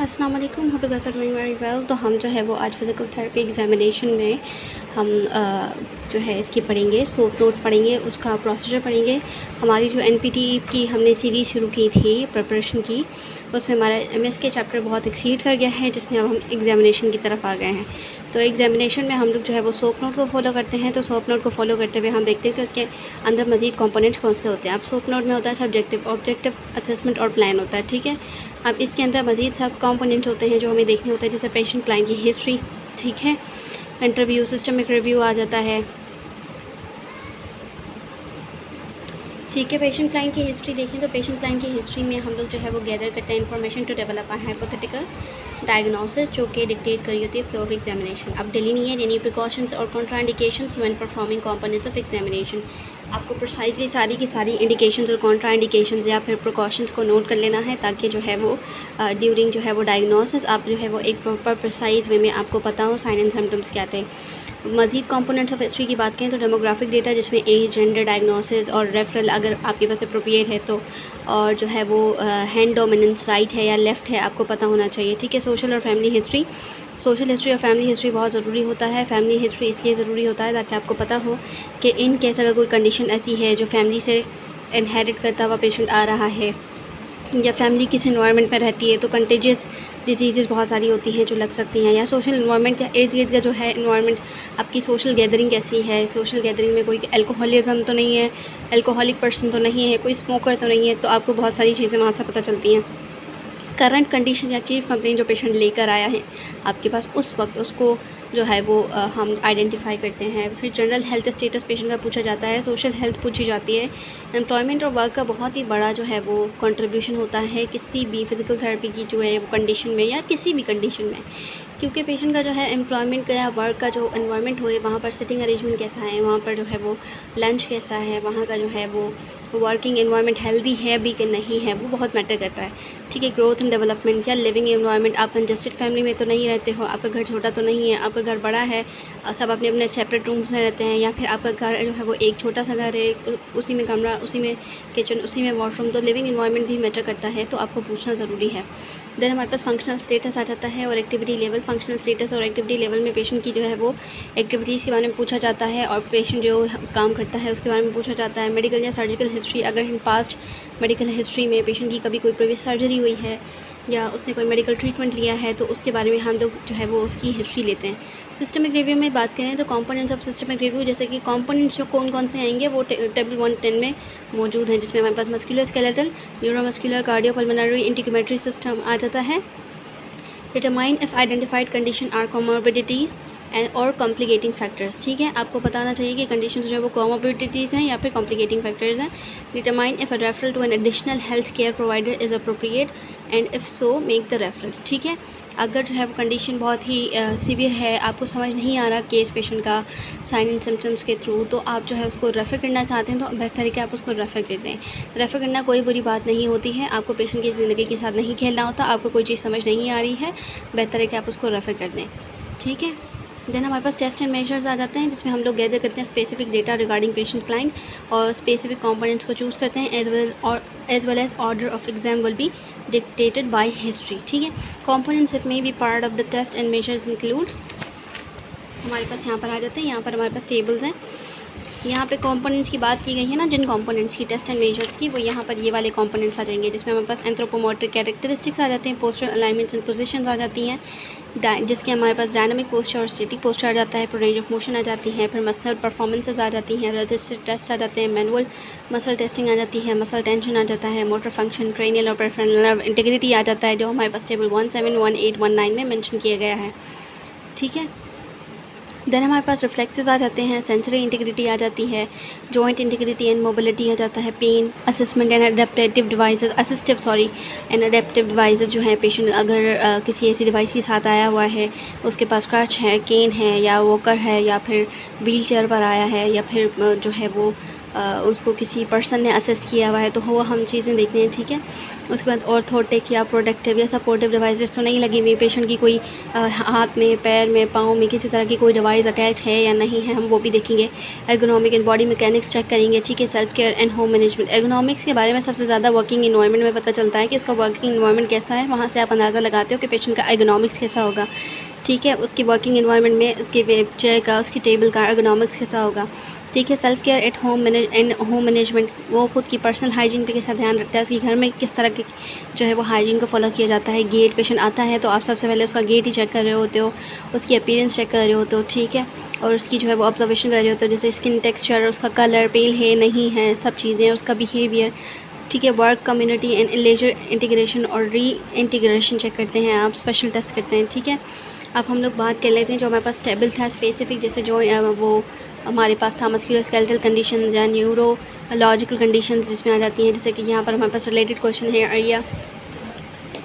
अस्सलाम वालेकुम, hope you guys are doing very well. तो हम जो है वो आज फिज़िकल थेरेपी एग्जामिनेशन में हम जो है इसकी पढ़ेंगे, सोप नोट पढ़ेंगे, उसका प्रोसीजर पढ़ेंगे। हमारी जो एनपीटी की हमने सीरीज़ शुरू की थी प्रिपरेशन की, उसमें हमारा एमएस के चैप्टर बहुत एक्सीड कर गया है, जिसमें अब हम एग्जामिनेशन की तरफ आ गए हैं। तो एग्जामिनेशन में हम लोग जो है वो सोप नोट को फॉलो करते हैं। तो सोप नोट को फॉलो करते हुए हम देखते हैं कि उसके अंदर मज़ीद कंपोनेंट्स कौन से होते हैं। अब सोप नोट में होता है सब्जेक्टिव, ऑब्जेक्टिव, असेसमेंट और प्लान होता है, ठीक है। अब इसके अंदर मज़ीद सब कंपोनेंट्स होते हैं जो हमें देखने होते हैं, जैसे पेशेंट क्लाइंट की हिस्ट्री, ठीक है, इंटरव्यू, सिस्टमिक रिव्यू आ जाता है, ठीक है। पेशेंट क्लाइंट की हिस्ट्री देखें तो पेशेंट क्लाइंट की हिस्ट्री में हम लोग जो है वो गैदर करते हैं information to develop a hypothetical diagnosis, जो कि डिक्टेट करी होती है फ्लो ऑफ एग्जामिनेशन। अब डिलीनिएट एनी प्रिकॉशंस और contraindications when performing components of examination. आपको प्रिसाइजली सारी की सारी इंडिकेशंस और कॉन्ट्राइंडिकेशंस या फिर प्रिकॉशंस को नोट कर लेना है, ताकि जो है वो ड्यूरिंग जो है वो डायग्नोसिस आप जो है वो एक प्रॉपर प्रिसाइज वे में आपको पता हो साइन एंड सिम्टम्स क्या थे। मज़ीद कंपोनेंट्स ऑफ हिस्ट्री की बात करें तो डेमोग्राफिक डेटा, जिसमें एज, जेंडर, डायग्नोसिस और रेफरल अगर आपके पास अप्रोप्रिएट है तो, और जो है वो हैंड डोमिनेंस राइट है या लेफ़्ट है आपको पता होना चाहिए, ठीक है। सोशल और फैमिली हिस्ट्री, सोशल हिस्ट्री और फैमिली हिस्ट्री बहुत ज़रूरी होता है। फैमिली हिस्ट्री इसलिए ज़रूरी होता है ताकि आपको पता हो कि इन केस अगर कोई कंडीशन ऐसी है जो फैमिली से इनहेरिट करता हुआ पेशेंट आ रहा है, या फैमिली किस इन्वायरमेंट में रहती है तो कंटेजियस डिजीज़ बहुत सारी होती हैं जो लग सकती हैं, या सोशल इन्वायरमेंट या इर्द गिर्द का जो है इन्वायरमेंट, आपकी सोशल गैदरिंग कैसी है, सोशल गैदरिंग में कोई अल्कोहलिज्म तो नहीं है, अल्कोहलिक पर्सन तो नहीं है, कोई स्मोकर तो नहीं है, तो आपको बहुत सारी चीज़ें वहाँ से पता चलती हैं। करंट कंडीशन या चीफ कंप्लेंट जो पेशेंट लेकर आया है आपके पास, उस वक्त उसको जो है वो हम आइडेंटिफाई करते हैं। फिर जनरल हेल्थ स्टेटस पेशेंट का पूछा जाता है, सोशल हेल्थ पूछी जाती है। एम्प्लॉयमेंट और वर्क का बहुत ही बड़ा जो है वो कंट्रीब्यूशन होता है किसी भी फिज़िकल थेरेपी की जो है वो कंडीशन में या किसी भी कंडीशन में, क्योंकि पेशेंट का जो है एम्प्लॉयमेंट का या वर्क का जो एनवायरनमेंट हो, वहाँ पर सिटिंग अरेंजमेंट कैसा है, वहाँ पर जो है वो लंच कैसा है, वहाँ का जो है वो वर्किंग एनवायरनमेंट हेल्दी है भी कि नहीं है, वो बहुत मैटर करता है, ठीक है। ग्रोथ एंड डेवलपमेंट या लिविंग एनवायरनमेंट, आप कंजस्टेड फैमिली में तो नहीं रहते हो, आपका घर छोटा तो नहीं है, आपका घर बड़ा है, सब अपने अपने सेपरेट रूम्स में रहते हैं, या फिर आपका घर जो है वो एक छोटा सा घर है, उसी में कमरा, उसी में किचन, उसी में वॉशरूम, तो लिविंग एनवायरनमेंट भी मैटर करता है, तो आपको पूछना ज़रूरी है। देन हमारे पास फंक्शनल स्टेटस आ जाता है और एक्टिविटी लेवल। फंक्शनल स्टेटस और एक्टिविटी लेवल में पेशेंट की जो है वो एक्टिविटीज़ के बारे में पूछा जाता है, और पेशेंट जो काम करता है उसके बारे में पूछा जाता है। मेडिकल या सर्जिकल हिस्ट्री, अगर इन पास्ट मेडिकल हिस्ट्री में पेशेंट की कभी कोई प्रीवियस सर्जरी हुई है या उसने कोई मेडिकल ट्रीटमेंट लिया है, तो उसके बारे में हम लोग जो है वो उसकी हिस्ट्री लेते हैं। सिस्टमिक रिव्यू में बात करें तो कंपोनेंट्स ऑफ सिस्टमिक रिव्यू, जैसे कि कंपोनेंट्स जो कौन कौन से आएंगे वो टेबल 110 में मौजूद हैं, जिसमें हमारे पास muscular skeletal, neuromuscular, cardiopulmonary, integumentary system आ जाता है। Determine if identified condition are comorbidities and और कॉम्प्लिकेटिंग फैक्टर्स, ठीक है। आपको बताना चाहिए कि कंडीशन जो है वो कोमोर्बिडिटीज़ हैं या फिर कॉम्प्लिकेटिंग फैक्टर्स हैं। Determine if a referral to an additional health care provider is appropriate and if so make the referral, ठीक है। अगर जो है वो कंडीशन बहुत ही सीवियर है, आपको समझ नहीं आ रहा केस पेशेंट का साइन एंड सिम्टम्स के थ्रू, तो आप जो है उसको रेफ़र करना चाहते हैं तो बेहतर है कि आप उसको रेफ़र कर दें। रेफ़र करना कोई बुरी बात नहीं होती है, आपको पेशेंट की ज़िंदगी के साथ नहीं खेलना होता। आपको कोई चीज़ समझ नहीं आ रही है, बेहतर है कि आप उसको रेफ़र कर दें, ठीक है। देन हमारे पास टेस्ट एंड मेजर्स आ जाते हैं, जिसमें हम लोग गैदर करते हैं specific data regarding patient client और स्पेसिफिक कंपोनेंट्स को चूज़ करते हैं, as well as order of exam will be dictated by history, ठीक है। Components it may be part of the test and measures include, हमारे पास यहाँ पर आ जाते हैं। यहाँ पर हमारे पास टेबल्स हैं, यहाँ पे कंपोनेंट्स की बात की गई है ना, जिन कंपोनेंट्स की टेस्ट एंड मेजर्स की, वो यहाँ पर ये वाले कंपोनेंट्स आ जाएंगे, जिसमें हमारे पास एंथ्रोपोमोटिक कैरेक्टरिस्टिक्स आ जाते हैं, पोस्चर अलाइनमेंट्स एंड पोजीशंस आ जाती हैं, जिसके हमारे पास डायनामिक पोस्चर और स्टैटिक पोस्चर आ जाता है, फिर रेंज ऑफ मोशन आ जाती है, फिर मसल परफॉर्मेंसेस आ जाती हैं, रजिस्टर टेस्ट आ जाते हैं, मैनुअल मसल टेस्टिंग आ जाती है, मसल टेंशन आ जाता है, मोटर फंक्शन, क्रेनियल और पेरिफेरल नर्व इंटीग्रिटी आ जाता है, जो हमारे पास टेबल 171819 में मेंशन किया गया है, ठीक है। देन हमारे पास रिफ्लेक्सेस आ जाते हैं, सेंसरी इंटीग्रिटी आ जाती है, जॉइंट इंटीग्रिटी एंड मोबिलिटी आ जाता है, pain assessment and adaptive devices जो है, पेशेंट अगर किसी ऐसी डिवाइस के साथ आया हुआ है, उसके पास क्रच है, केन है या वॉकर है या फिर व्हील चेयर पर आया है, या फिर जो है वो उसको किसी पर्सन ने असिस्ट किया हुआ है, तो वो हम चीज़ें देखते हैं, ठीक है। उसके बाद ऑर्थोटिक या प्रोटेक्टिव या सपोर्टिव डिवाइसेस तो नहीं लगी हुई, पेशेंट की कोई हाथ में, पैर में, पाँव में किसी तरह की कोई डिवाइस अटैच है या नहीं है, हम वो भी देखेंगे। Ergonomic and body mechanics check करेंगे, ठीक है। Self care and home management. Ergonomics के बारे में सबसे ज़्यादा वर्किंग इन्वायरमेंट में पता चलता है कि उसका वर्किंग इन्वायरमेंट कैसा है, वहाँ से आप अंदाज़ा लगाते हो कि पेशेंट का एर्गोनॉमिक्स कैसा होगा, ठीक है। उसकी वर्किंग इन्वायरमेंट में उसके चेयर का, उसकी टेबल का एर्गोनॉमिक्स कैसा होगा, ठीक है। Self care at home and home management, वो खुद की पर्सनल हाइजीन के साथ ध्यान रखता है, उसके घर में किस तरह की जो है वो हाइजीन को फॉलो किया जाता है। गेट, पेशेंट आता है तो आप सबसे पहले उसका गेट ही चेक कर रहे होते हो, उसकी अपीयरेंस चेक कर रहे होते हो, ठीक है। और उसकी जो है वो ऑब्जर्वेशन कर रहे होते हो, जैसे स्किन टेक्सचर, उसका कलर, पेल है नहीं है, सब चीज़ें, उसका बिहेवियर, ठीक है। Work, community and leisure integration और री इंटीग्रेशन चेक करते हैं आप, स्पेशल टेस्ट करते हैं, ठीक है। अब हम लोग बात कर लेते हैं जो हमारे पास टेबल था स्पेसिफिक, जैसे जो वो हमारे पास था मस्कुलोस्केलेटल कंडीशंस या न्यूरोलॉजिकल कंडीशंस जिसमें आ जाती हैं, जैसे कि यहाँ पर हमारे पास रिलेटेड क्वेश्चन है area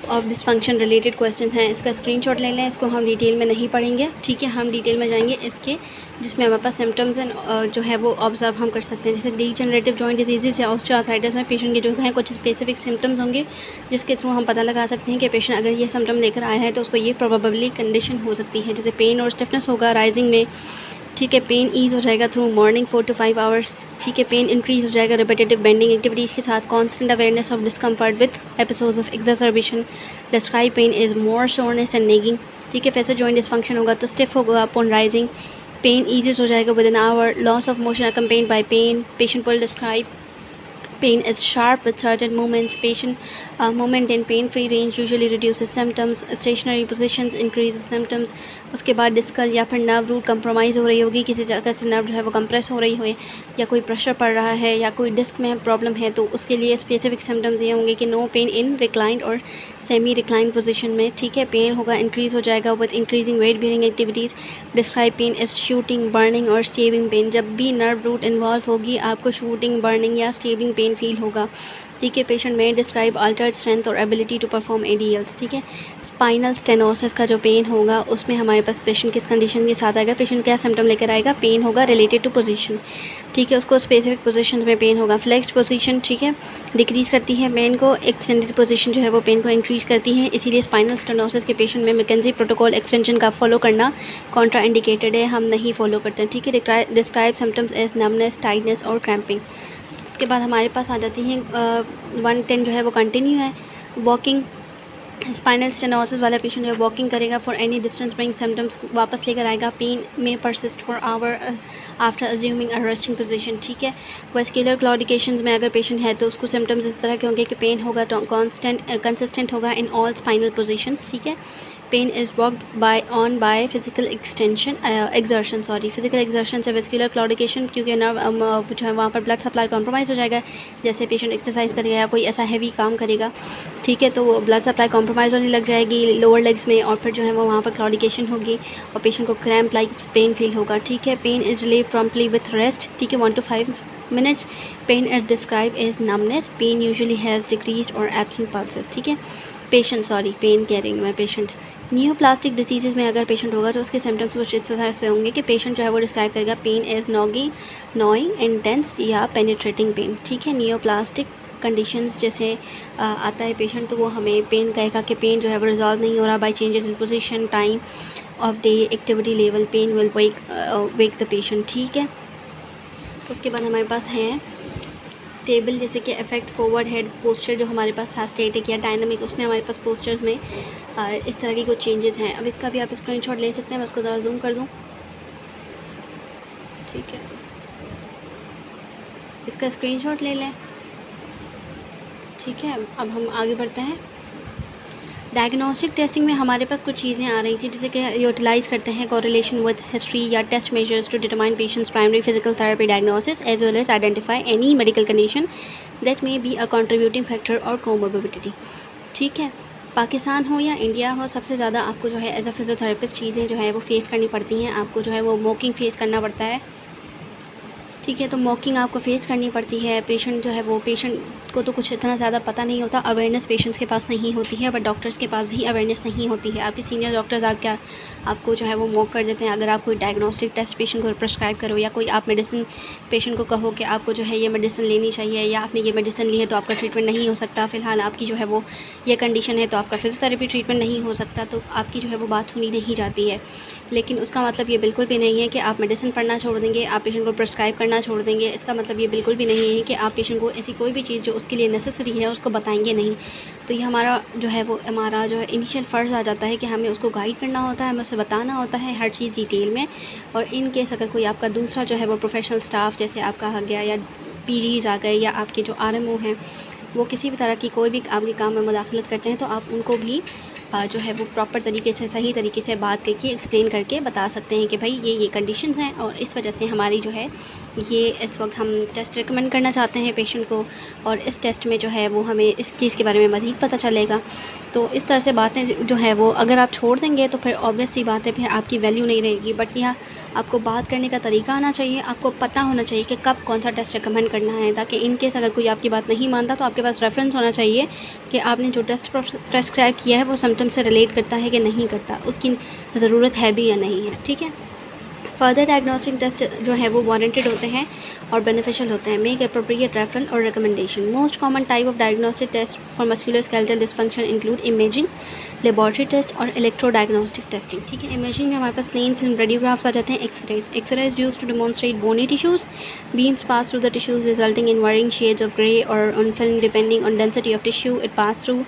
of dysfunction related question हैं। इसका स्क्रीनशॉट ले लें, इसको हम डिटेल में नहीं पढ़ेंगे, ठीक है। हम डिटेल में जाएंगे इसके जिसमें हमारे पास सिम्टम्स एंड जो है वो ऑब्जर्व हम कर सकते हैं, जैसे डीजनरेटिव जॉइंट डिजीज़ या ऑस्टियोआर्थराइटिस में पेशेंट के जो हैं कुछ स्पेसिफिक सिम्टम्स होंगे जिसके थ्रू हम पता लगा सकते हैं कि पेशेंट अगर ये सिम्टम लेकर आया है तो उसको ये प्रोबेबली कंडीशन हो सकती है, जैसे पेन और स्टिफनेस होगा राइजिंग में, ठीक है। पेन ईज हो जाएगा थ्रू मॉर्निंग 4 to 5 आवर्स, ठीक है। पेन इंक्रीज हो जाएगा रिपीटेटिव बेंडिंग एक्टिविटीज़ के साथ, constant awareness of discomfort with episodes of exacerbation. Describe pain is more soreness and nagging, ठीक है। फैसेट जॉइंट डिसफंक्शन होगा तो स्टिफ होगा अपॉन राइजिंग, पेन ईजेस हो जाएगा with an hour, loss of motion accompanied by pain, patient will describe pain is sharp with certain movements. Patient movement in pain free range usually reduces symptoms. Stationary positions increases symptoms. उसके बाद डिस्कल या फिर nerve root compromise हो रही होगी, किसी जगह से नर्व जो है वो कंप्रेस हो रही हो, या कोई प्रेशर पड़ रहा है या कोई डिस्क में प्रॉब्लम है, तो उसके लिए स्पेसिफिक सिम्टम्स ये होंगे कि नो पेन इन रिक्लाइंड और सेमी रिक्लाइंड पोजीशन में, ठीक है। पेन होगा इंक्रीज़ हो जाएगा with increasing weight bearing activities. Describe pain is shooting, burning और स्टेबिंग पेन। जब भी नर्व रूट इन्वॉल्व होगी आपको शूटिंग, बर्निंग या स्टेबिंग पेन फील होगा, ठीक है। पेशेंट में डिस्क्राइब अल्टर्ड स्ट्रेंथ और एबिलिटी टू परफॉर्म एडीएल्स, ठीक है। स्पाइनल स्टेनोसिस का जो पेन होगा उसमें हमारे पास पेशेंट किस कंडीशन के साथ आएगा, पेशेंट क्या सिम्टम लेकर आएगा, पेन होगा रिलेटेड टू पोजीशन, ठीक है। उसको स्पेसिफिक पोजीशन में पेन होगा। फ्लेक्स्ड पोजीशन, ठीक है, डिक्रीज़ करती है पेन को, एक्सटेंडेड पोजीशन जो है वो पेन को इंक्रीज़ करती है, इसीलिए स्पाइनल स्टेनोसिस के पेशेंट में मैकेंजी प्रोटोकॉल एक्सटेंशन का फॉलो करना कॉन्ट्रा इंडिकेटेड है, हम नहीं फॉलो करते हैं, ठीक है। Describe symptoms as numbness, tightness और क्रैम्पिंग। उसके बाद हमारे पास आ जाती हैं 110 जो है वो कंटिन्यू है। वॉकिंग, स्पाइनल स्टेनोसिस वाला पेशेंट जो है वॉकिंग करेगा for any distance, bring symptoms वापस लेकर आएगा, पेन में persist for hour after assuming a resting position, ठीक है। वेस्कुलर क्लॉडिकेशंस में अगर पेशेंट है तो उसको सिम्टम्स इस तरह के होंगे कि पेन होगा कंसिस्टेंट होगा इन ऑल स्पाइनल पोजीशंस, ठीक है। Pain is worked by physical exertion physical exertion से वेस्कुलर क्लॉडिकेशन, क्योंकि नर्व जो है वहाँ पर ब्लड सप्लाई कॉम्प्रोमाइज़ हो जाएगा, जैसे पेशेंट एक्सरसाइज करेगा या कोई ऐसा हैवी काम करेगा, ठीक है, तो वो ब्लड सप्लाई कॉम्प्रोमाइज़ होने लग जाएगी लोअर लेग्स में, और फिर जो है वो वहाँ पर क्लॉडिकेशन होगी और पेशेंट को क्रैम्प लाइक पेन फील होगा, ठीक है। Pain is relieve promptly with rest, ठीक है, 1 to 5 minutes. Pain is described as numbness. Pain usually has decreased or absent pulses, ठीक है। पेन कह रही हूँ मैं, पेशेंट न्यूप्लास्टिक डिसीज़ में अगर पेशेंट होगा तो उसके सिम्टम्स कुछ इस तरह से होंगे कि पेशेंट जो है वो डिस्क्राइब करेगा पेन एज नॉइंग इंटेंस या पेनिट्रेटिंग पेन, ठीक है। न्यूप्लास्टिक कंडीशंस जैसे आता है पेशेंट तो वो हमें पेन कहेगा कि पेन जो है वो रिजॉल्व नहीं हो रहा by changes in position, time of day, activity level, pain will wake the patient, ठीक है। उसके बाद हमारे पास हैं टेबल, जैसे कि इफेक्ट फॉरवर्ड हेड पोस्चर जो हमारे पास था स्टैटिक या डायनामिक, उसमें हमारे पास पोस्चर्स में इस तरह की कुछ चेंजेस हैं। अब इसका भी आप स्क्रीनशॉट ले सकते हैं, मैं उसको ज़रा जूम कर दूं, ठीक है, इसका स्क्रीनशॉट ले लें, ठीक है। अब हम आगे बढ़ते हैं। डायग्नोस्टिक टेस्टिंग में हमारे पास कुछ चीज़ें आ रही थी, जैसे कि यूटिलाइज़ करते हैं कोरिलेशन विद हिस्ट्री या test measures to determine patient's primary physical therapy diagnosis as well as identify any medical condition that may be a contributing factor और कोमोर्बिडिटी, ठीक है। पाकिस्तान हो या इंडिया हो, सबसे ज़्यादा आपको जो है एज अ फिजियोथेरेपिस्ट चीज़ें जो है वो फेस करनी पड़ती हैं, आपको जो है वो मॉकिंग फेस करना पड़ता है, ठीक है। तो मॉकिंग आपको फेस करनी पड़ती है। पेशेंट जो है वो, पेशेंट को तो कुछ इतना ज़्यादा पता नहीं होता, अवेयरनेस पेशेंट्स के पास नहीं होती है, बट डॉक्टर्स के पास भी अवेयरनेस नहीं होती है। आपके सीनियर डॉक्टर्स आके आपको जो है वो मॉक कर देते हैं। अगर आप कोई डायग्नोस्टिक टेस्ट पेशेंट को प्रिस्क्राइब करो, या कोई आप मेडिसिन पेशेंट को कहो कि आपको जो है ये मेडिसिन लेनी चाहिए, या आपने ये मेडिसिन ली है तो आपका ट्रीटमेंट नहीं हो सकता, फ़िलहाल आपकी जो है वो ये कंडीशन है तो आपका फिजियोथेरेपी ट्रीटमेंट नहीं हो सकता, तो आपकी जो है वो बात सुनी नहीं जाती है। लेकिन उसका मतलब ये बिल्कुल भी नहीं है कि आप मेडिसिन पढ़ना छोड़ देंगे, आप पेशेंट को प्रिस्क्राइब करना छोड़ देंगे। इसका मतलब ये बिल्कुल भी नहीं है कि आप पेशेंट को ऐसी कोई भी चीज़ जो उसके लिए नेसेसरी है उसको बताएंगे नहीं। तो ये हमारा जो है वो, हमारा जो है इनिशियल फ़र्ज़ आ जाता है कि हमें उसको गाइड करना होता है, हमें उसे बताना होता है हर चीज़ डिटेल में। और इन केस अगर कोई आपका दूसरा जो है वो प्रोफेशनल स्टाफ, जैसे आपका हो गया, या पीजीज़ आ गए, या आपके जो आरएमओ हैं, वो किसी भी तरह की कोई भी आपके काम में मुदाखलत करते हैं, तो आप उनको भी जो है वो प्रॉपर तरीके से, सही तरीके से बात करके एक्सप्लेन करके बता सकते हैं कि भाई ये कंडीशंस हैं और इस वजह से हमारी जो है ये इस वक्त हम टेस्ट रिकमेंड करना चाहते हैं पेशेंट को, और इस टेस्ट में जो है वो हमें इस चीज़ के बारे में मज़ीद पता चलेगा। तो इस तरह से बातें जो है वो अगर आप छोड़ देंगे तो फिर ऑब्वियस सी बात है, फिर आपकी वैल्यू नहीं रहेगी। बट यह आपको बात करने का तरीका आना चाहिए, आपको पता होना चाहिए कि कब कौन सा टेस्ट रिकमेंड करना है, ताकि इन केस अगर कोई आपकी बात नहीं मानता तो आपके पास रेफरेंस होना चाहिए कि आपने जो टेस्ट प्रेस्क्राइब किया है वो सिम्टम से रिलेट करता है कि नहीं करता, उसकी ज़रूरत है भी या नहीं है। ठीक है। फर्दर डायग्नोस्टिक टेस्ट जो है वो वारंटेड होते हैं और बेनिफिशियल होते हैं। मेक एप्रोप्रिएट रेफरल और recommendation. Most common type of diagnostic test for musculoskeletal dysfunction include imaging, laboratory test और इलेक्ट्रो डायग्नोस्टिक टेस्टिंग। ठीक है। इमेजिंग में हमारे पास प्लेन फिल्म रेडियोग्राफ्स आ जाते हैं। X-rays use to demonstrate bony tissues, beams pass through the tissues resulting in varying shades of grey or on film depending on density of tissue it passed through.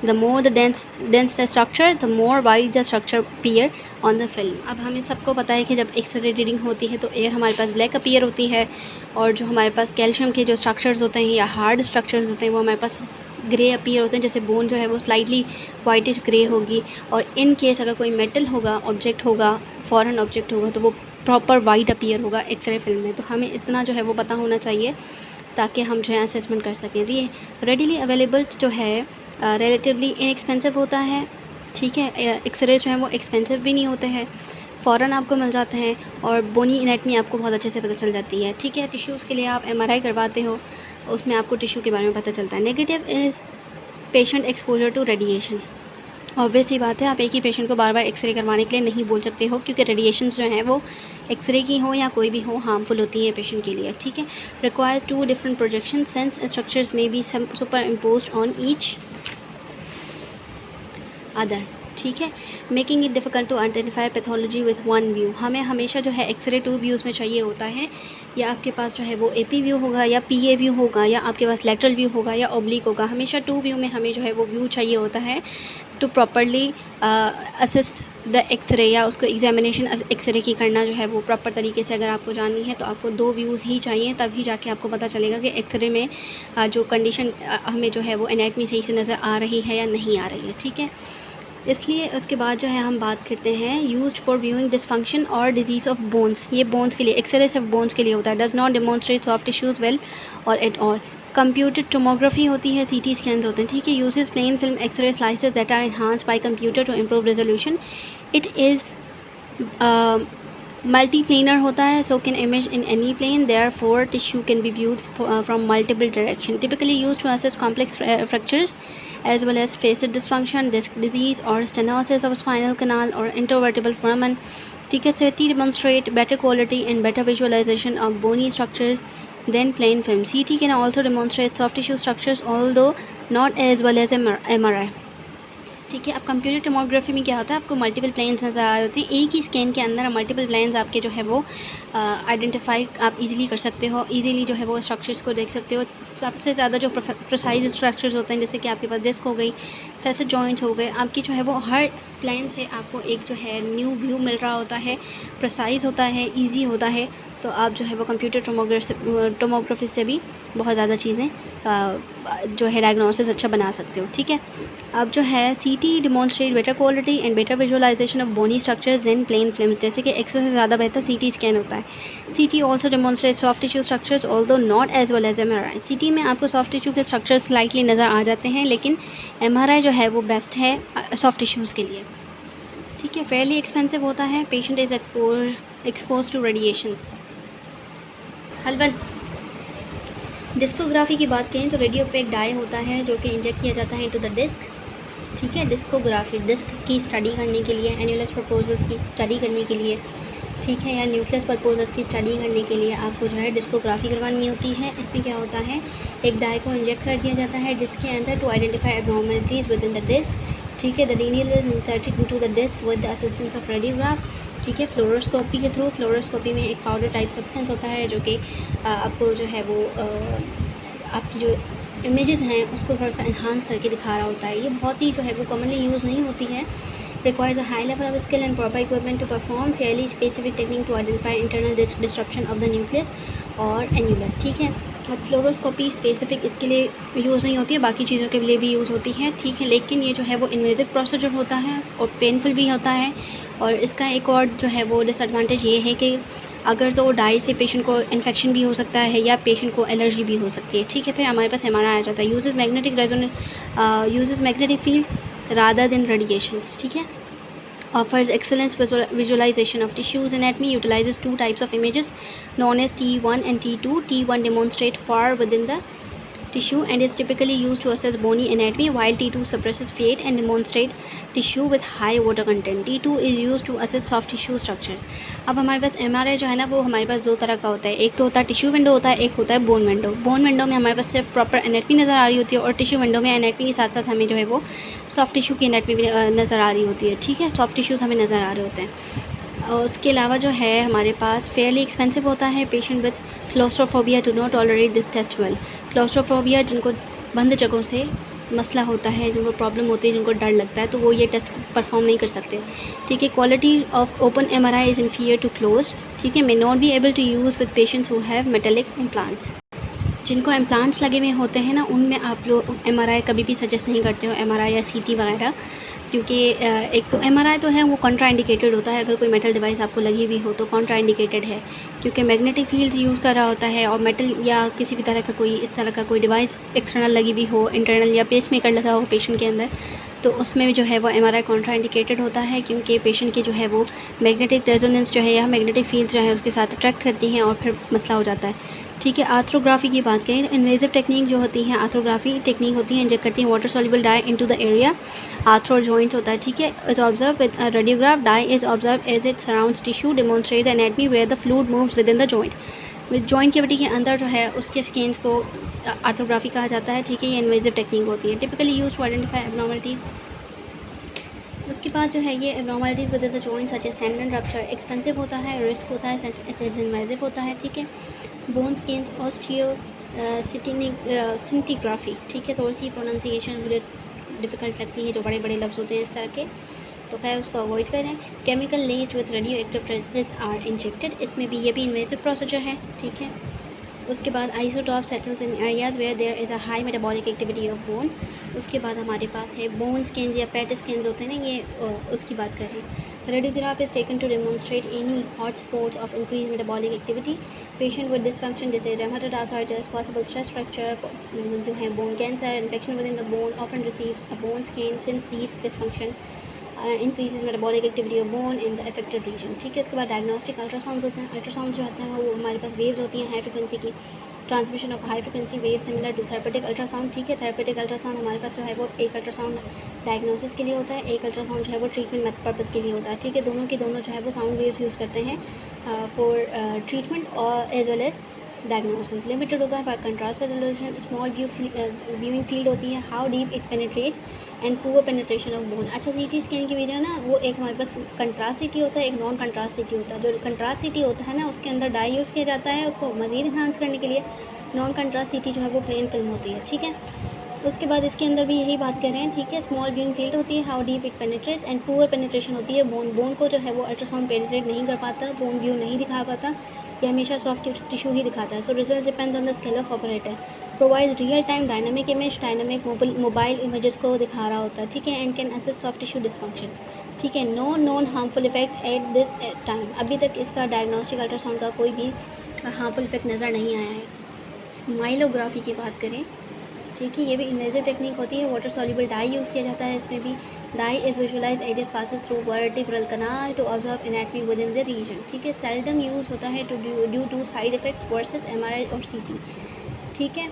The more the dense the structure, the more wide the structure appear on the film. अब हमें सबको पता है कि जब x ray reading होती है तो एयर हमारे पास ब्लैक अपीयर होती है, और जो हमारे पास कैल्शियम के जो स्ट्रक्चर्स होते हैं या हार्ड स्ट्रक्चर्स होते हैं वो हमारे पास ग्रे अपीयर होते हैं। जैसे बोन जो है वो स्लाइटली वाइटिश ग्रे होगी, और इन केस अगर कोई मेटल होगा, ऑब्जेक्ट होगा, फॉरेन ऑब्जेक्ट होगा, तो वो प्रॉपर वाइट अपीयर होगा एक्सरे फिल्म में। तो हमें इतना जो है वो पता होना चाहिए ताकि हम जो है असेसमेंट कर सकें। ये रेडीली अवेलेबल जो है रिलेटिवली इनएक्सपेंसिव होता है। ठीक है। एक्सरे जो है वो एक्सपेंसिव भी नहीं होते हैं, फ़ौरन आपको मिल जाते हैं, और बोनी एनाटमी आपको बहुत अच्छे से पता चल जाती है। ठीक है। टिश्यूज़ के लिए आप MRI करवाते हो, उसमें आपको टिश्यू के बारे में पता चलता है। Negative is patient exposure to radiation. Obvious ही बात है, आप एक ही पेशेंट को बार बार एक्सरे करवाने के लिए नहीं बोल सकते हो, क्योंकि रेडिएशन जो हैं वो एक्सरे की हो या कोई भी हो हार्मफुल होती है पेशेंट के लिए। ठीक है। Requires 2 different projection sense structures में be superimposed on each other. ठीक है। Making it difficult to identify pathology with one view. हमें हमेशा जो है एक्सरे 2 व्यूज़ में चाहिए होता है, या आपके पास जो है वो AP व्यू होगा, या PA व्यू होगा, या आपके पास लेटरल व्यू होगा, या ओब्लिक होगा। हमेशा 2 व्यू में हमें जो है वो व्यू चाहिए होता है to properly assist the X-ray, या उसको एग्जामिनेशन एक्सरे की करना जो है वो प्रॉपर तरीके से अगर आपको जाननी है तो आपको 2 व्यूज़ ही चाहिए, तभी जाके आपको पता चलेगा कि एक्सरे में जो कंडीशन हमें जो है वो एनाटमी सही से नज़र आ रही है या नहीं आ रही है। ठीक है। इसलिए उसके बाद जो है हम बात करते हैं यूज्ड फॉर व्यूइंग डिसफंक्शन और डिजीज़ ऑफ बोन्स। ये बोन्स के लिए, एक्सरे सिर्फ बोन्स के लिए होता है। Does not demonstrate soft tissues well और एट ऑल। कंप्यूटर टोमोग्राफी होती है, CT स्कैन्स होते हैं। ठीक है। Uses plain film X-ray slices that are enhanced by computer to improve resolution. It is multiplanar होता है, so can image in any plane, therefore tissue can be viewed from multiple direction. Typically used to assess complex fractures as well as facet dysfunction, disc disease or stenosis of spinal canal or intervertebral foramen. ठीक है। CT demonstrate better quality and better visualization of bony structures than plain film. CT can also demonstrate soft tissue structures although not as well as MRI. ठीक है। अब computer tomography में क्या होता है, आपको मल्टीपल प्लेन्स नज़र आ रहे होते हैं। एक ही स्कैन के अंदर मल्टीपल प्लेन्स आपके जो है वो आइडेंटिफाई आप इजीली कर सकते हो, इजीली जो है वो स्ट्रक्चर्स को देख सकते हो। सबसे ज़्यादा जो प्रोसाइज स्ट्रक्चर्स होते हैं, जैसे कि आपके पास डिस्क हो गई, फैसेट जॉइंट्स हो गए, आपकी जो है वो हर प्लेन से आपको एक जो है न्यू व्यू मिल रहा होता है, प्रोसाइज होता है, ईजी होता है। तो आप जो है वो कंप्यूटर टोमोग्राफी से भी बहुत ज़्यादा चीज़ें जो है डायग्नोसिस अच्छा बना सकते हो। ठीक है। अब जो है CT demonstrate better quality and better visualization of bony structures than plain films. जैसे कि एक्सरे से ज़्यादा बेहतर CT स्कैन होता है। CT also demonstrate soft tissue structures although not as well as MRI। CT में आपको सॉफ्ट टिश्यू के स्ट्रक्चर्स स्लाइटली नज़र आ जाते हैं, लेकिन MRI जो है वो बेस्ट है सॉफ्ट टिश्यूज़ के लिए। ठीक है। फेयरली एक्सपेंसिव होता है। Patient is expose to radiations. हलवन। डिस्कोग्राफी की बात करें तो रेडियो पे एक डाई होता है जो कि इंजेक्ट किया जाता है इनटू द डिस्क, ठीक है। डिस्कोग्राफी डिस्क की स्टडी करने के लिए, एनुलस प्रपोजल्स की स्टडी करने के लिए, ठीक है, या न्यूक्लियस प्रपोजल्स की स्टडी करने के लिए आपको जो है डिस्कोग्राफी करवानी होती है। इसमें क्या होता है, एक डाई को इंजेक्ट कर दिया जाता है डिस्क के अंदर to identify abnormalities within the disc, ठीक है। The needle is inserted into the disc with the assistance of radiograph, ठीक है। फ्लोरोस्कोपी के थ्रू, फ्लोरोस्कोपी में एक पाउडर टाइप सब्सटेंस होता है जो कि आपको जो है वो आपकी जो इमेजेस हैं उसको थोड़ा सा इन्हांस करके दिखा रहा होता है। ये बहुत ही जो है वो कॉमनली यूज़ नहीं होती है। requires a high level of skill and proper equipment to perform fairly specific technique to identify internal disruption of the nucleus और annulus, ठीक है। और फ्लोरोस्कोपी स्पेसिफिक इसके लिए यूज़ नहीं होती है, बाकी चीज़ों के लिए भी यूज़ होती है, ठीक है। लेकिन ये जो है वो इन्वेजिव प्रोसीजर होता है और पेनफुल भी होता है। और इसका एक और जो है वो डिसएडवांटेज ये है कि अगर तो डाई से पेशेंट को इन्फेक्शन भी हो सकता है या पेशेंट को एलर्जी भी हो सकती है, ठीक है। फिर हमारे पास MRI आ जाता है, uses magnetic resonance, uses magnetic field rather than radiations, ठीक है। Offers excellent visualization of tissues anatomy, utilizes two types of images known as T1 and T2. T1 demonstrate far within the tissue and is typically used to assess bony anatomy, while T2 suppresses fat and demonstrate tissue with high water content. T2 is used to assess soft tissue structures. अब हमारे पास MRI जो है ना वो हमारे पास दो तरह का होता है, एक तो होता है टिश्यू विंडो होता है, एक होता है बोन विंडो। बोन विंडो में हमारे पास सिर्फ प्रॉपर एनाटमी नज़र आ रही होती है और टिश्यू विंडो में एनाटमी के साथ साथ हमें जो है वो सॉफ्ट टिश्यू की एनाटमी भी नज़र आ रही होती है, ठीक है। सॉफ्ट टिश्यूज़ हमें नज़र आ रहे होते हैं। और उसके अलावा जो है हमारे पास फेयरली एक्सपेंसिव होता है। Patient with claustrophobia do not tolerate this test well. Claustrophobia जिनको बंद जगहों से मसला होता है, जिनको प्रॉब्लम होती है, जिनको डर लगता है, तो वो ये टेस्ट परफॉर्म नहीं कर सकते, ठीक है। Quality of open MRI is inferior to close, ठीक है। May not be able to use with patients who have metallic implants. जिनको इम्प्लांट्स लगे हुए होते हैं ना उनमें आप लोग MRI कभी भी सजेस्ट नहीं करते हो, MRI या CT वगैरह, क्योंकि एक तो MRI तो है वो कॉन्ट्रा इंडिकेटेड होता है। अगर कोई मेटल डिवाइस आपको लगी हुई हो तो कॉन्ट्रा इंडिकेटेड है, क्योंकि मैग्नेटिक फील्ड यूज़ कर रहा होता है। और मेटल या किसी भी तरह का कोई इस तरह का कोई डिवाइस एक्सटर्नल लगी हुई हो, इंटरनल या पेस मेकर लगा हो पेशेंट के अंदर, तो उसमें जो है वो MRI कॉन्ट्रा इंडिकेटेड होता है, क्योंकि पेशेंट की जो है वो मैग्नेटिक रेजोनेंस जो है या मैग्नेटिक फील्ड जो है उसके साथ अट्रैक्ट करती हैं और फिर मसला हो जाता है, ठीक है। आर्थ्रोग्राफी की बात करें, इन्वेजिव टेक्निक जो होती है आर्थ्रोग्राफी टेक्निक होती है, इंजेक्ट करती हैं water soluble dye into the area arthro joints होता है, ठीक है। Is observe with radiograph dye is observe as it surrounds tissue, demonstrate the anatomy where the fluid moves within the joint. With joint cavity के अंदर जो है उसके स्केन्स को आर्थ्रोग्राफी कहा जाता है, ठीक है। ये इन्वेजिव टेक्निक होती है, typically use to identify abnormalities. उसके बाद जो है ये abnormalities with the joint such as tendon rupture expensive होता है, रिस्क होता है, इन्वेजिव होता है, ठीक है। बोन स्केन्स ऑस्टियो सिंटिग्राफी, ठीक है। थोड़ी सी प्रोनाउंसिएशन मुझे डिफ़िकल्ट लगती है, जो बड़े बड़े लफ्ज़ होते हैं इस तरह के, तो खैर उसको अवॉइड करें। Chemical laced with radioactive traces are injected, इसमें भी ये भी इन्वेजिव प्रोसीजर है, ठीक है। उसके बाद isotope settles in areas where there is a high metabolic activity of bone. उसके बाद हमारे पास है बोन स्कैन्स या पेट स्कैन्स होते हैं ना, ये उसकी बात करें। Radiograph is taken to demonstrate any hot spots of increase metabolic activity. Patient with dysfunction जैसे rheumatoid arthritis, possible stress fracture, जो है bone cancer, infection within the bone often receives a bone scan since these dysfunction increase metabolic activity of bone in the affected region, ठीक है। उसके बाद diagnostic ultrasound होते हैं। Ultrasound जो होते हैं वो हमारे पास वेव्स होती हैं हाई फ्रिक्वेंसी की, transmission of high frequency wave similar to therapeutic ultrasound, ठीक है। थेरेपेटिक अल्ट्रासाउंड हमारे पास जो है वो एक अल्ट्रासाउंड डायग्नोसिस के लिए होता है, एक अल्ट्रासाउंड जो है वो ट्रीटमेंट पर्पज़ के लिए होता है, ठीक है। दोनों के दोनों जो है वो साउंड वेव्स यूज़ करते हैं फॉर ट्रीटमेंट और as well as diagnosis. Limited होता है by contrast resolution, small viewing field होती है, how deep it penetrates and poor penetration of bone. अच्छा, CT स्कैन की वीडियो ना वो एक हमारे पास कंट्रास्ट CT होता है, एक नॉन कंट्रास्ट CT होता है। जो कंट्रास्ट CT होता है ना उसके अंदर डाई यूज़ किया जाता है उसको मज़ीद इन्हांस करने के लिए। नॉन कंट्रास्ट CT जो है वो प्लेन फिल्म होती है, ठीक है। उसके बाद इसके अंदर भी यही बात कर रहे हैं, ठीक है। स्मॉल व्यूइंग फील्ड होती है, how deep it penetrates and poor penetration होती है बोन। बोन को जो है वो अल्ट्रासाउंड पेनिट्रेट नहीं कर पाता, बोन व्यू नहीं दिखा पाता, ये हमेशा सॉफ्ट टिश्यू ही दिखाता है। So result depends on the skill of operator. Provide real time dynamic image, dynamic mobile images को दिखा रहा होता है, ठीक है। And can assist soft tissue dysfunction, ठीक है। No non harmful effect at this time, अभी तक इसका डायग्नोस्टिक अल्ट्रासाउंड का कोई भी हार्मफुल इफेक्ट नज़र नहीं आया है। माइलोग्राफी की बात करें ठीक है, ये भी इन्वेजिव टेक्निक होती है। वाटर सॉल्युबल डाई यूज़ किया जाता है इसमें भी। Dye is visualize as it passes through vertebral canal to observe anatomy within the region. ठीक है, सेल्डम यूज़ होता है due to side effects versus MRI और CT। ठीक है,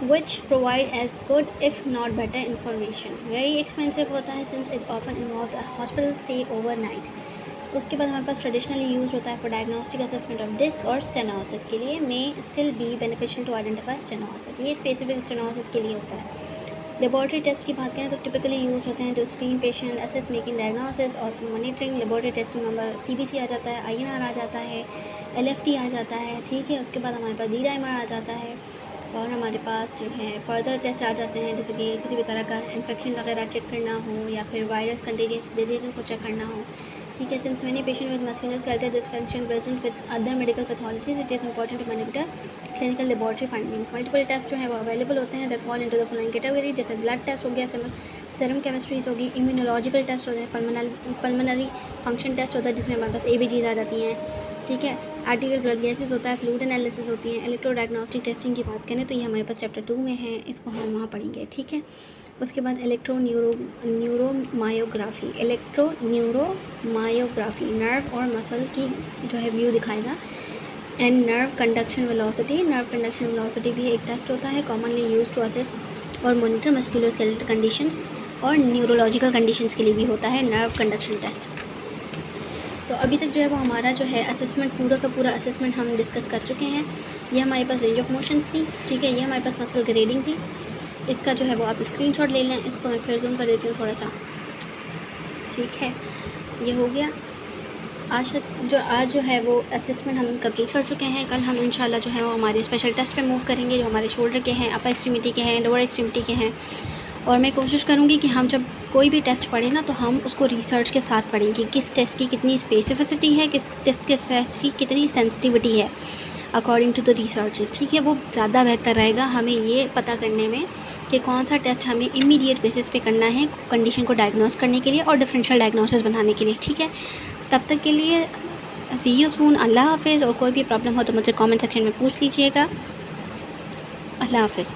which provide as good if not better information. Very expensive होता है since it often involves a hospital stay overnight. उसके बाद हमारे पास ट्रेडिशनली यूज़ होता है for diagnostic assessment of disc और स्टेनोसिस के लिए। May still be beneficial to identify stenosis. ये स्पेसिफिक स्टेनोसिस के लिए होता है। लेबॉर्ट्री टेस्ट की बात करें तो टिपिकली यूज़ होते हैं to screen patient, assess making diagnosis और मॉनिटरिंग। लेबॉर्ट्री टेस्ट में हमारे CBC आ जाता है, INR आ जाता है, LFT आ जाता है। ठीक है, उसके बाद हमारे पास D-dimer आ जाता है और हमारे पास जो है फर्दर टेस्ट आ जाते हैं, जैसे कि किसी भी तरह का इन्फेक्शन वगैरह चेक करना हो या फिर वायरस कंटेजियस डिजीज़ को चेक करना हो। ठीक है, since many patient with muscular dysfunction present with other medical pathologies it is important to monitor clinical laboratory findings. Multiple test जो है वो अवेलेबल होते हैं that fall into the following category, जैसे ब्लड टेस्ट हो गया, सेरम केमिस्ट्रीज होगी, immunological test होते हैं, पल्मोनरी फंक्शन टेस्ट होता है जिसमें हमारे पास ABGs आ जाती हैं। ठीक है, आर्टिकल ब्लड गैसेस होता है, फ्लूइड एनालिसिस होती है। इलेक्ट्रो डायग्नोस्टिक टेस्टिंग की बात करें तो ये हमारे पास चैप्टर 2 में है, इसको हम वहाँ पढ़ेंगे। ठीक है, उसके बाद न्यूरोमायोग्राफी नर्व और मसल की जो है व्यू दिखाएगा। एंड नर्व कंडक्शन वेलोसिटी भी एक टेस्ट होता है कॉमनली यूज टू असेस और मॉनिटर मस्कुलोस्केलेटल कंडीशंस और न्यूरोलॉजिकल कंडीशंस के लिए भी होता है नर्व कंडक्शन टेस्ट। तो अभी तक जो है वो हमारा जो है असेसमेंट पूरा का पूरा असेसमेंट हम डिस्कस कर चुके हैं। ये हमारे पास रेंज ऑफ मोशंस थी। ठीक है, ये हमारे पास मसल ग्रेडिंग थी। इसका जो है वो आप स्क्रीनशॉट ले लें। इसको मैं फिर जूम कर देती हूँ थोड़ा सा। ठीक है, ये हो गया। आज जो है वो असेसमेंट हम कंप्लीट कर चुके हैं। कल हम इंशाल्लाह जो है वो हमारे स्पेशल टेस्ट पे मूव करेंगे जो हमारे शोल्डर के हैं, अपर एक्सट्रीमिटी के हैं, लोअर एक्सट्रीमिटी के हैं। और मैं कोशिश करूँगी कि हम जब कोई भी टेस्ट पढ़ें ना तो हम उसको रिसर्च के साथ पढ़ें कि किस टेस्ट की कितनी स्पेसिफिसिटी है, किस टेस्ट की कितनी सेंसिटिविटी है अकॉर्डिंग टू द रिसर्चेस। ठीक है, वो ज़्यादा बेहतर रहेगा हमें ये पता करने में कि कौन सा टेस्ट हमें इमीडिएट बेसिस पे करना है कंडीशन को डायग्नोस करने के लिए और डिफरेंशियल डायग्नोसिस बनाने के लिए। ठीक है, तब तक के लिए सी यू सून। अल्लाह हाफिज़। और कोई भी प्रॉब्लम हो तो मुझसे कमेंट सेक्शन में पूछ लीजिएगा। अल्लाह हाफिज़।